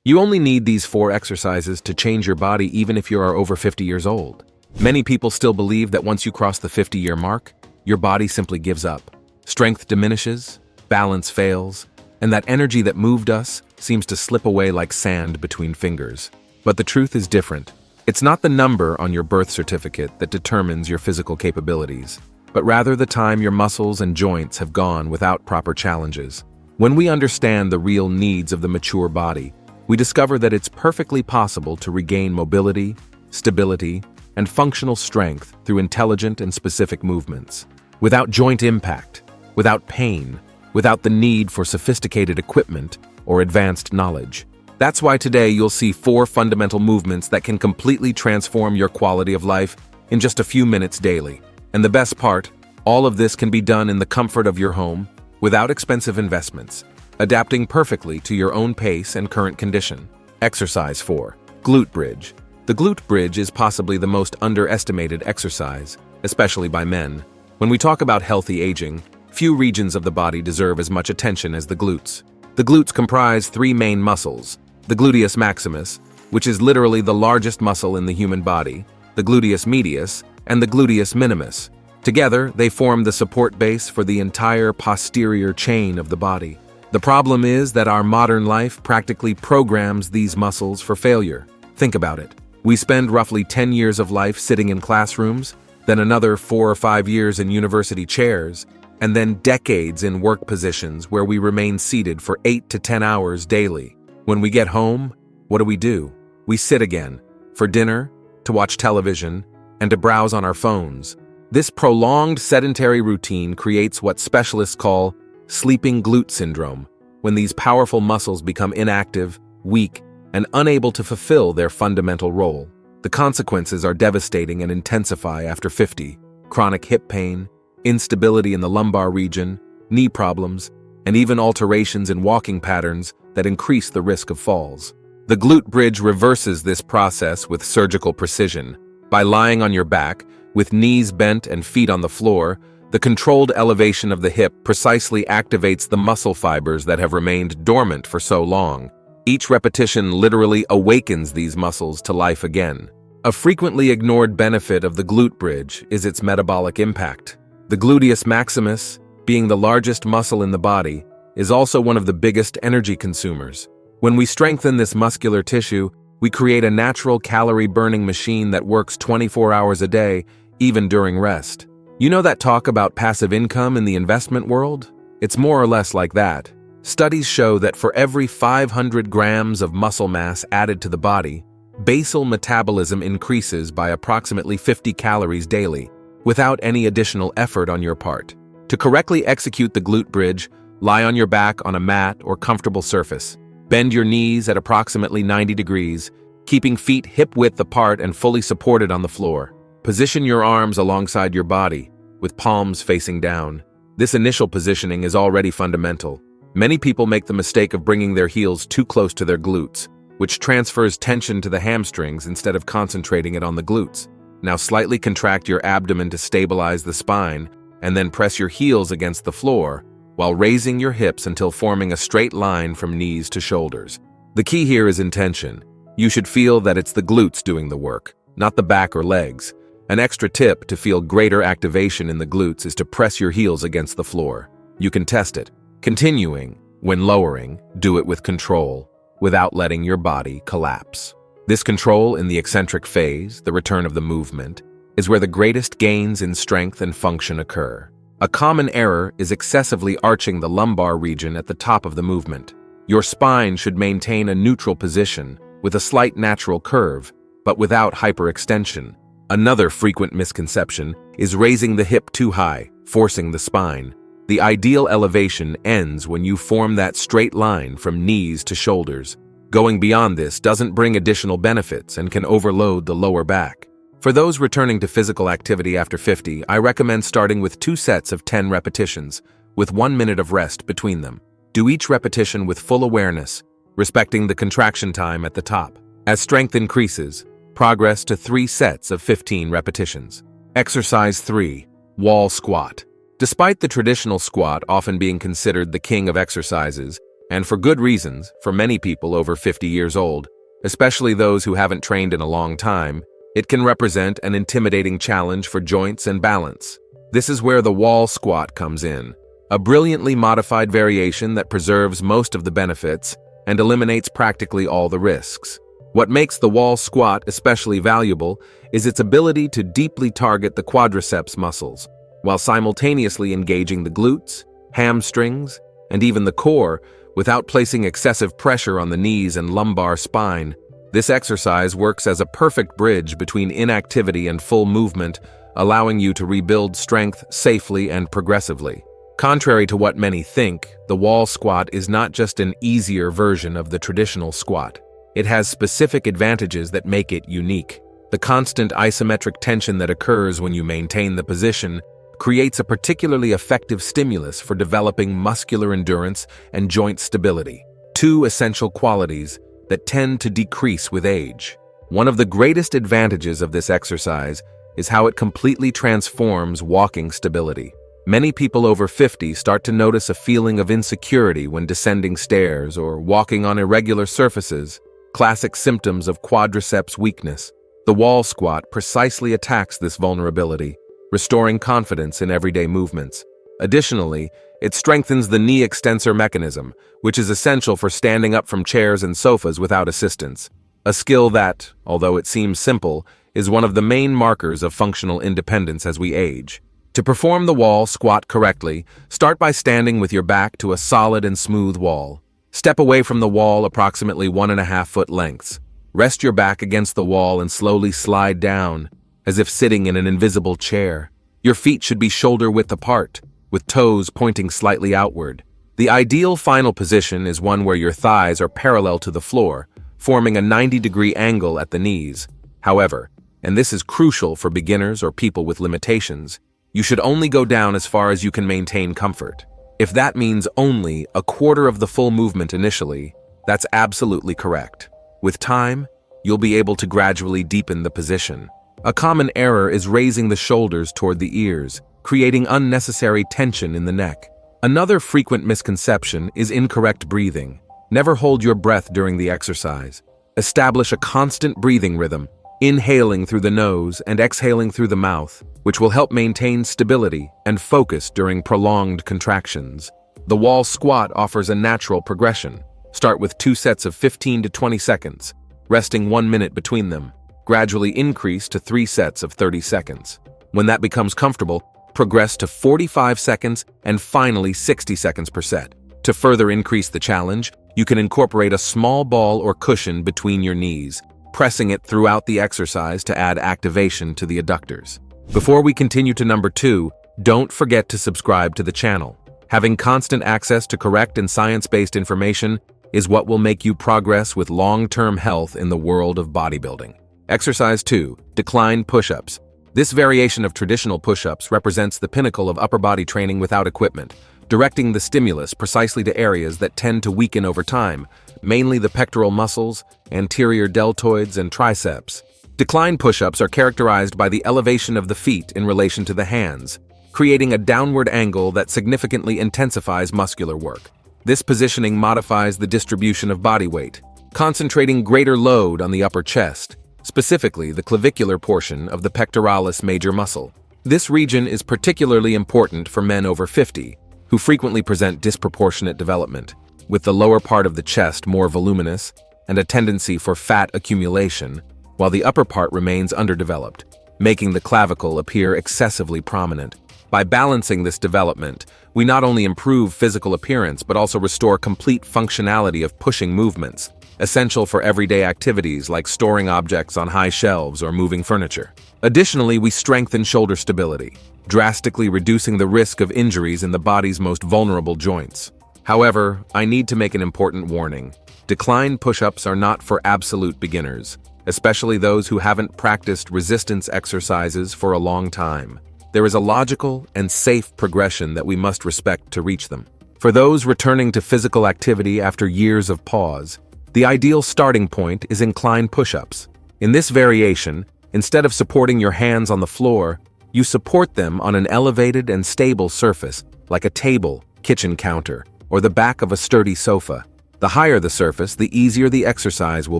You only need these 4 exercises to change your body even if you are over 50 years old. Many people still believe that once you cross the 50-year mark, your body simply gives up. Strength diminishes, balance fails, and that energy that moved us seems to slip away like sand between fingers. But the truth is different. It's not the number on your birth certificate that determines your physical capabilities, but rather the time your muscles and joints have gone without proper challenges. When we understand the real needs of the mature body, we discover that it's perfectly possible to regain mobility, stability, and functional strength through intelligent and specific movements, without joint impact, without pain, without the need for sophisticated equipment or advanced knowledge. That's why today you'll see 4 fundamental movements that can completely transform your quality of life in just a few minutes daily. And the best part, all of this can be done in the comfort of your home, without expensive investments, adapting perfectly to your own pace and current condition. Exercise 4. Glute Bridge. The glute bridge is possibly the most underestimated exercise, especially by men. When we talk about healthy aging, few regions of the body deserve as much attention as the glutes. The glutes comprise 3 main muscles: the gluteus maximus, which is literally the largest muscle in the human body, the gluteus medius, and the gluteus minimus. Together, they form the support base for the entire posterior chain of the body. The problem is that our modern life practically programs these muscles for failure. Think about it. We spend roughly 10 years of life sitting in classrooms, then another 4 or 5 years in university chairs, and then decades in work positions where we remain seated for 8 to 10 hours daily. When we get home, what do? We sit again, for dinner, to watch television, and to browse on our phones. This prolonged sedentary routine creates what specialists call sleeping glute syndrome, when these powerful muscles become inactive, weak, and unable to fulfill their fundamental role. The consequences are devastating and intensify after 50. Chronic hip pain, instability in the lumbar region, knee problems, and even alterations in walking patterns that increase the risk of falls. The glute bridge reverses this process with surgical precision. By lying on your back, with knees bent and feet on the floor, the controlled elevation of the hip precisely activates the muscle fibers that have remained dormant for so long. Each repetition literally awakens these muscles to life again. A frequently ignored benefit of the glute bridge is its metabolic impact. The gluteus maximus, being the largest muscle in the body, is also one of the biggest energy consumers. When we strengthen this muscular tissue, we create a natural calorie-burning machine that works 24 hours a day, even during rest. You know that talk about passive income in the investment world? It's more or less like that. Studies show that for every 500 grams of muscle mass added to the body, basal metabolism increases by approximately 50 calories daily, without any additional effort on your part. To correctly execute the glute bridge, lie on your back on a mat or comfortable surface. Bend your knees at approximately 90 degrees, keeping feet hip-width apart and fully supported on the floor. Position your arms alongside your body, with palms facing down. This initial positioning is already fundamental. Many people make the mistake of bringing their heels too close to their glutes, which transfers tension to the hamstrings instead of concentrating it on the glutes. Now slightly contract your abdomen to stabilize the spine, and then press your heels against the floor, while raising your hips until forming a straight line from knees to shoulders. The key here is intention. You should feel that it's the glutes doing the work, not the back or legs. An extra tip to feel greater activation in the glutes is to press your heels against the floor. You can test it. Continuing, when lowering, do it with control, without letting your body collapse. This control in the eccentric phase, the return of the movement, is where the greatest gains in strength and function occur. A common error is excessively arching the lumbar region at the top of the movement. Your spine should maintain a neutral position with a slight natural curve, but without hyperextension. Another frequent misconception is raising the hip too high, forcing the spine. The ideal elevation ends when you form that straight line from knees to shoulders. Going beyond this doesn't bring additional benefits and can overload the lower back. For those returning to physical activity after 50, I recommend starting with 2 sets of 10 repetitions, with 1 minute of rest between them. Do each repetition with full awareness, respecting the contraction time at the top. As strength increases, progress to 3 sets of 15 repetitions. Exercise 3. Wall squat. Despite the traditional squat often being considered the king of exercises, And for good reasons, for many people over 50 years old, especially those who haven't trained in a long time, it can represent an intimidating challenge for joints and balance. This is where the wall squat comes in, a brilliantly modified variation that preserves most of the benefits and eliminates practically all the risks. What makes the wall squat especially valuable is its ability to deeply target the quadriceps muscles, while simultaneously engaging the glutes, hamstrings, and even the core without placing excessive pressure on the knees and lumbar spine. This exercise works as a perfect bridge between inactivity and full movement, allowing you to rebuild strength safely and progressively. Contrary to what many think, the wall squat is not just an easier version of the traditional squat. It has specific advantages that make it unique. The constant isometric tension that occurs when you maintain the position creates a particularly effective stimulus for developing muscular endurance and joint stability, two essential qualities that tend to decrease with age. One of the greatest advantages of this exercise is how it completely transforms walking stability. Many people over 50 start to notice a feeling of insecurity when descending stairs or walking on irregular surfaces, classic symptoms of quadriceps weakness. The wall squat precisely attacks this vulnerability, restoring confidence in everyday movements. Additionally, it strengthens the knee extensor mechanism, which is essential for standing up from chairs and sofas without assistance. A skill that, although it seems simple, is one of the main markers of functional independence as we age. To perform the wall squat correctly, start by standing with your back to a solid and smooth wall. Step away from the wall approximately 1.5 foot lengths. Rest your back against the wall and slowly slide down, as if sitting in an invisible chair. Your feet should be shoulder-width apart, with toes pointing slightly outward. The ideal final position is one where your thighs are parallel to the floor, forming a 90-degree angle at the knees. However, and this is crucial for beginners or people with limitations, you should only go down as far as you can maintain comfort. If that means only a quarter of the full movement initially, that's absolutely correct. With time, you'll be able to gradually deepen the position. A common error is raising the shoulders toward the ears, creating unnecessary tension in the neck. Another frequent misconception is incorrect breathing. Never hold your breath during the exercise. Establish a constant breathing rhythm, inhaling through the nose and exhaling through the mouth, which will help maintain stability and focus during prolonged contractions. The wall squat offers a natural progression. Start with 2 sets of 15 to 20 seconds, resting 1 minute between them. Gradually increase to 3 sets of 30 seconds. When that becomes comfortable, progress to 45 seconds and finally 60 seconds per set. To further increase the challenge, you can incorporate a small ball or cushion between your knees, pressing it throughout the exercise to add activation to the adductors. Before we continue to number 2, don't forget to subscribe to the channel. Having constant access to correct and science-based information is what will make you progress with long-term health in the world of bodybuilding. Exercise 2, decline push-ups. This variation of traditional push-ups represents the pinnacle of upper body training without equipment, directing the stimulus precisely to areas that tend to weaken over time, mainly the pectoral muscles, anterior deltoids, and triceps. Decline push-ups are characterized by the elevation of the feet in relation to the hands, creating a downward angle that significantly intensifies muscular work. This positioning modifies the distribution of body weight, concentrating greater load on the upper chest, specifically the clavicular portion of the pectoralis major muscle. This region is particularly important for men over 50, who frequently present disproportionate development, with the lower part of the chest more voluminous and a tendency for fat accumulation, while the upper part remains underdeveloped, making the clavicle appear excessively prominent. By balancing this development, we not only improve physical appearance but also restore complete functionality of pushing movements, essential for everyday activities like storing objects on high shelves or moving furniture. Additionally, we strengthen shoulder stability, drastically reducing the risk of injuries in the body's most vulnerable joints. However, I need to make an important warning. Decline push-ups are not for absolute beginners, especially those who haven't practiced resistance exercises for a long time. There is a logical and safe progression that we must respect to reach them. For those returning to physical activity after years of pause, the ideal starting point is incline push-ups. In this variation, instead of supporting your hands on the floor, you support them on an elevated and stable surface, like a table, kitchen counter, or the back of a sturdy sofa. The higher the surface, the easier the exercise will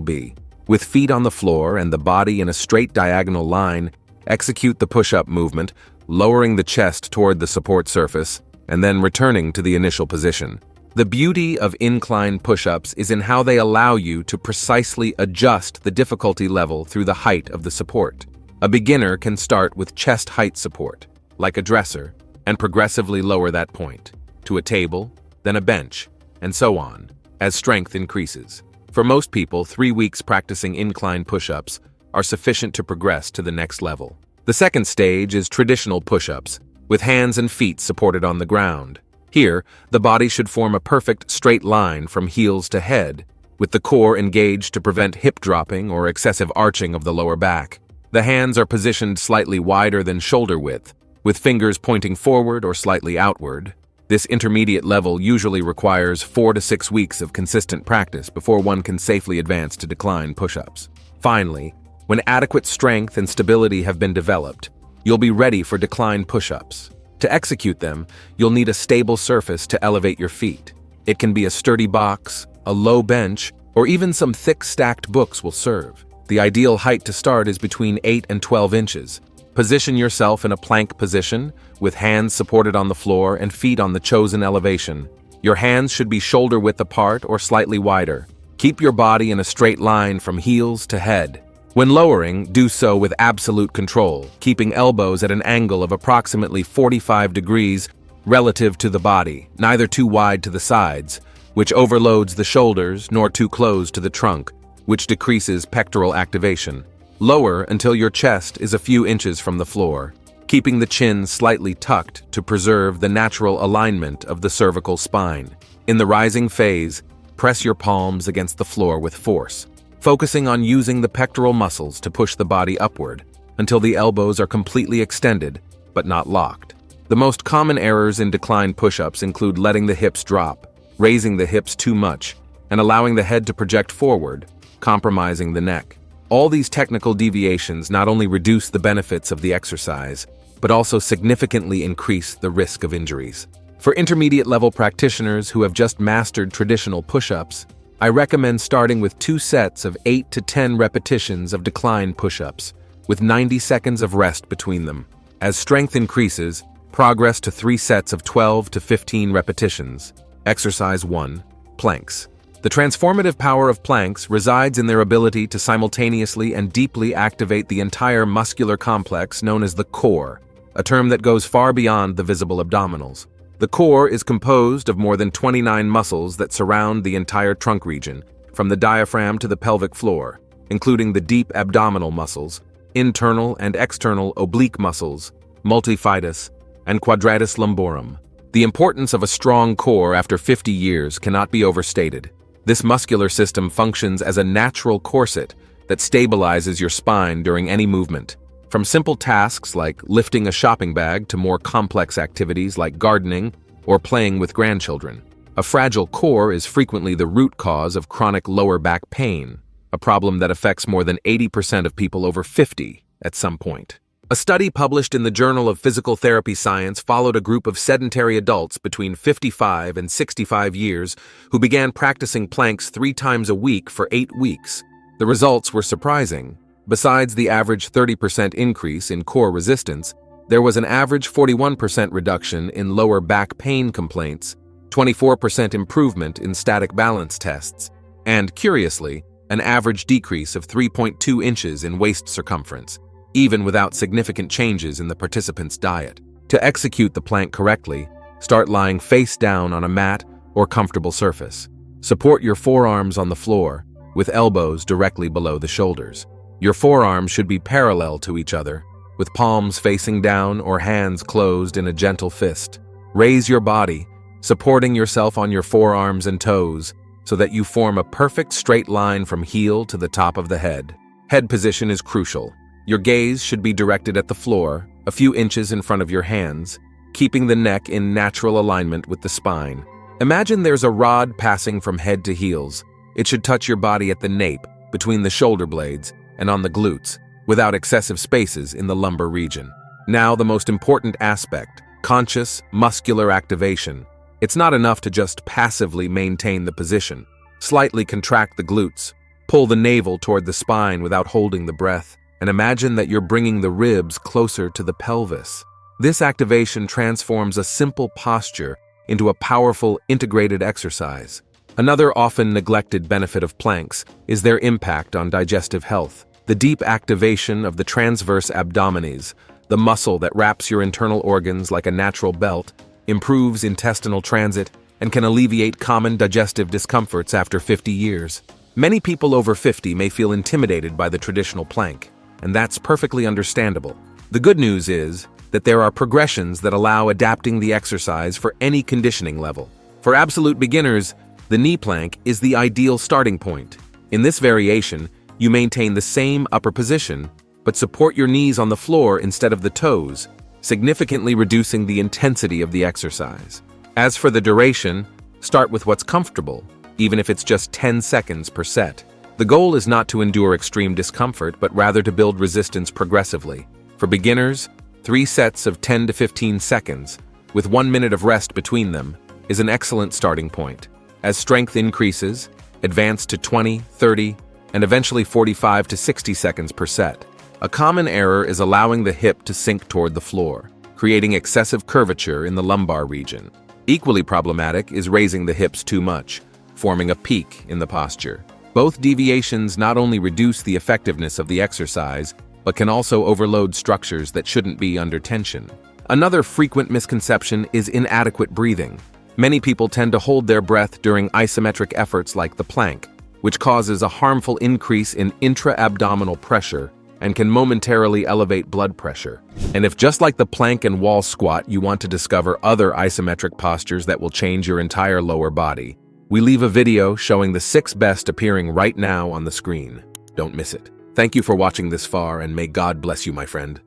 be. With feet on the floor and the body in a straight diagonal line, execute the push-up movement, lowering the chest toward the support surface, and then returning to the initial position. The beauty of incline push-ups is in how they allow you to precisely adjust the difficulty level through the height of the support. A beginner can start with chest height support, like a dresser, and progressively lower that point, to a table, then a bench, and so on, as strength increases. For most people, 3 weeks practicing incline push-ups are sufficient to progress to the next level. The second stage is traditional push-ups, with hands and feet supported on the ground. Here, the body should form a perfect straight line from heels to head, with the core engaged to prevent hip dropping or excessive arching of the lower back. The hands are positioned slightly wider than shoulder width, with fingers pointing forward or slightly outward. This intermediate level usually requires 4 to 6 weeks of consistent practice before one can safely advance to decline push-ups. Finally, when adequate strength and stability have been developed, you'll be ready for decline push-ups. To execute them, you'll need a stable surface to elevate your feet. It can be a sturdy box, a low bench, or even some thick stacked books will serve. The ideal height to start is between 8 and 12 inches. Position yourself in a plank position, with hands supported on the floor and feet on the chosen elevation. Your hands should be shoulder width apart or slightly wider. Keep your body in a straight line from heels to head. When lowering, do so with absolute control, keeping elbows at an angle of approximately 45 degrees relative to the body, neither too wide to the sides, which overloads the shoulders, nor too close to the trunk, which decreases pectoral activation. Lower until your chest is a few inches from the floor, keeping the chin slightly tucked to preserve the natural alignment of the cervical spine. In the rising phase, press your palms against the floor with force, focusing on using the pectoral muscles to push the body upward until the elbows are completely extended but not locked. The most common errors in decline push-ups include letting the hips drop, raising the hips too much, and allowing the head to project forward, compromising the neck. All these technical deviations not only reduce the benefits of the exercise, but also significantly increase the risk of injuries. For intermediate-level practitioners who have just mastered traditional push-ups, I recommend starting with 2 sets of 8 to 10 repetitions of decline push-ups, with 90 seconds of rest between them. As strength increases, progress to 3 sets of 12 to 15 repetitions. Exercise 1. Planks. The transformative power of planks resides in their ability to simultaneously and deeply activate the entire muscular complex known as the core, a term that goes far beyond the visible abdominals. The core is composed of more than 29 muscles that surround the entire trunk region, from the diaphragm to the pelvic floor, including the deep abdominal muscles, internal and external oblique muscles, multifidus, and quadratus lumborum. The importance of a strong core after 50 years cannot be overstated. This muscular system functions as a natural corset that stabilizes your spine during any movement. From simple tasks like lifting a shopping bag to more complex activities like gardening or playing with grandchildren. A fragile core is frequently the root cause of chronic lower back pain, a problem that affects more than 80% of people over 50 at some point. A study published in the Journal of Physical Therapy Science followed a group of sedentary adults between 55 and 65 years who began practicing planks 3 times a week for 8 weeks. The results were surprising. Besides the average 30% increase in core resistance, there was an average 41% reduction in lower back pain complaints, 24% improvement in static balance tests, and, curiously, an average decrease of 3.2 inches in waist circumference, even without significant changes in the participants' diet. To execute the plank correctly, start lying face down on a mat or comfortable surface. Support your forearms on the floor, with elbows directly below the shoulders. Your forearms should be parallel to each other, with palms facing down or hands closed in a gentle fist. Raise your body, supporting yourself on your forearms and toes, so that you form a perfect straight line from heel to the top of the head. Head position is crucial. Your gaze should be directed at the floor, a few inches in front of your hands, keeping the neck in natural alignment with the spine. Imagine there's a rod passing from head to heels. It should touch your body at the nape, between the shoulder blades, and on the glutes, without excessive spaces in the lumbar region. Now the most important aspect, conscious muscular activation. It's not enough to just passively maintain the position. Slightly contract the glutes, pull the navel toward the spine without holding the breath, and imagine that you're bringing the ribs closer to the pelvis. This activation transforms a simple posture into a powerful, integrated exercise. Another often neglected benefit of planks is their impact on digestive health. The deep activation of the transverse abdominis, the muscle that wraps your internal organs like a natural belt, improves intestinal transit and can alleviate common digestive discomforts after 50 years. Many people over 50 may feel intimidated by the traditional plank, and that's perfectly understandable. The good news is that there are progressions that allow adapting the exercise for any conditioning level. For absolute beginners, the knee plank is the ideal starting point. In this variation, you maintain the same upper position, but support your knees on the floor instead of the toes, significantly reducing the intensity of the exercise. As for the duration, start with what's comfortable, even if it's just 10 seconds per set. The goal is not to endure extreme discomfort, but rather to build resistance progressively. For beginners, 3 sets of 10 to 15 seconds, with 1 minute of rest between them, is an excellent starting point. As strength increases, advance to 20, 30, and eventually 45 to 60 seconds per set. A common error is allowing the hip to sink toward the floor, creating excessive curvature in the lumbar region. Equally problematic is raising the hips too much, forming a peak in the posture. Both deviations not only reduce the effectiveness of the exercise, but can also overload structures that shouldn't be under tension. Another frequent misconception is inadequate breathing. Many people tend to hold their breath during isometric efforts like the plank, which causes a harmful increase in intra-abdominal pressure and can momentarily elevate blood pressure. And if just like the plank and wall squat, you want to discover other isometric postures that will change your entire lower body, we leave a video showing the 6 best appearing right now on the screen. Don't miss it. Thank you for watching this far, and may God bless you, my friend.